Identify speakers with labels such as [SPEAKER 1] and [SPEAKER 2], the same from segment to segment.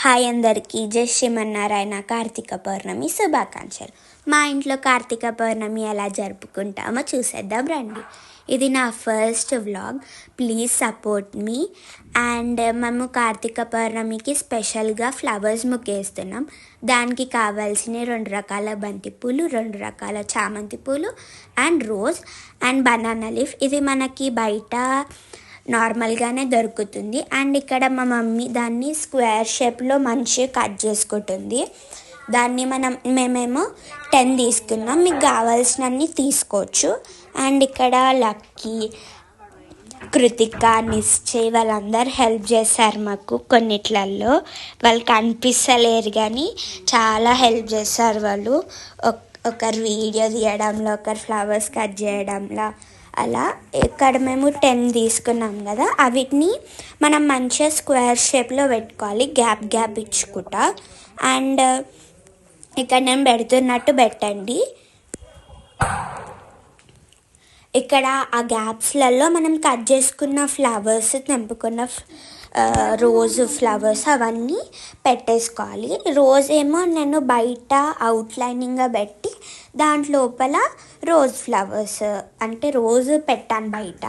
[SPEAKER 1] Hi అందరికీ జై శ్రీమన్నారాయణ కార్తీక పౌర్ణమి శుభాకాంక్షలు. మా ఇంట్లో కార్తీక పౌర్ణమి ఎలా జరుపుకుంటామో చూసేద్దాం రండి. ఇది నా first vlog. Please support me. And మేము కార్తీక పౌర్ణమికి స్పెషల్గా ఫ్లవర్స్ ముగ్గేస్తున్నాం. దానికి కావాల్సిన 2 రకాల బంతిపూలు, 2 రకాల చామంతి పూలు and rose and banana leaf. ఇది మనకి బయట నార్మల్గానే దొరుకుతుంది. అండ్ ఇక్కడ మా మమ్మీ దాన్ని స్క్వేర్ షేప్లో మంచిగా కట్ చేసుకుంటుంది. దాన్ని మేమేమో 10 తీసుకున్నాం. మీకు కావాల్సినన్ని తీసుకోవచ్చు. అండ్ ఇక్కడ లక్కీ, కృతిక, నిశ్చయ్ వాళ్ళందరూ హెల్ప్ చేశారు మాకు కొన్నిట్లలో. వాళ్ళు కనిపిస్తలేరు కానీ చాలా హెల్ప్ చేశారు వాళ్ళు. ఒకరు వీడియో తీయడంలో, ఒకరు ఫ్లవర్స్ కట్ చేయడంలో. అలా ఇక్కడ మేము 10 తీసుకున్నాం కదా, వీటిని మనం మంచిగా స్క్వేర్ షేప్లో పెట్టుకోవాలి, గ్యాప్ ఇచ్చుకుంటా. అండ్ ఇక్కడ నేను పెడుతున్నట్టు పెట్టండి. ఇక్కడ ఆ గ్యాప్స్లలో మనం కట్ చేసుకున్న ఫ్లవర్స్, తెంపుకున్న రోజు ఫ్లవర్స్ అవన్నీ పెట్టేసుకోవాలి. రోజ్ ఏమో నేను బయట అవుట్లైనింగ్గా పెట్టి దాంట్లోపల రోజ్ ఫ్లవర్స్ అంటే రోజు పెట్టాను బయట.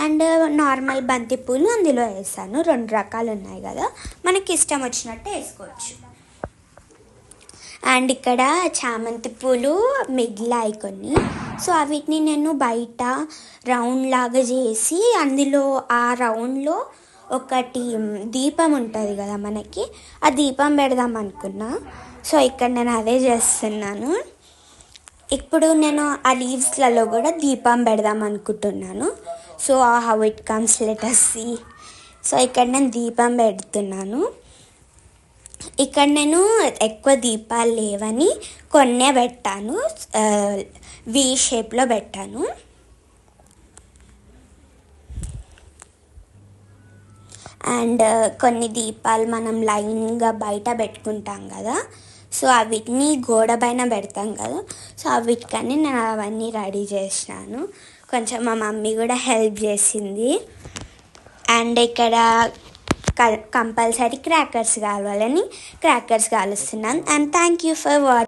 [SPEAKER 1] అండ్ నార్మల్ బంతిపూలు అందులో వేసాను. 2 రకాలు ఉన్నాయి కదా, మనకి ఇష్టం వచ్చినట్టు వేసుకోవచ్చు. అండ్ ఇక్కడ చామంతి పూలు మిగిలాయి కొన్ని. సో వీటిని నేను బయట రౌండ్ లాగా చేసి అందులో ఆ రౌండ్లో ఒకటి దీపం ఉంటుంది కదా మనకి, ఆ దీపం పెడదాం అనుకున్నా. సో ఇక్కడ నేను అదే చేస్తున్నాను. ఇప్పుడు నేను ఆ లీవ్స్లలో కూడా దీపం పెడదాం అనుకుంటున్నాను. So how it comes let us see. So ఇక్కడ నేను దీపం పెడుతున్నాను. ఇక్కడ నేను ఎక్కువ దీపాలు లేవని కొన్నే పెట్టాను, వి షేప్లో పెట్టాను. అండ్ కొన్ని దీపాలు మనం లైన్గా బయట పెట్టుకుంటాం కదా, సో వీటిని గోడ పైన పెడతాం కదా, సో వీటికని నేను అవన్నీ రెడీ చేసినాను. కొంచెం మా మమ్మీ కూడా హెల్ప్ చేసింది. అండ్ ఇక్కడ కంపల్సరీ క్రాకర్స్ కావాలని క్రాకర్స్ కాలుస్తున్నాను. And thank you for watching.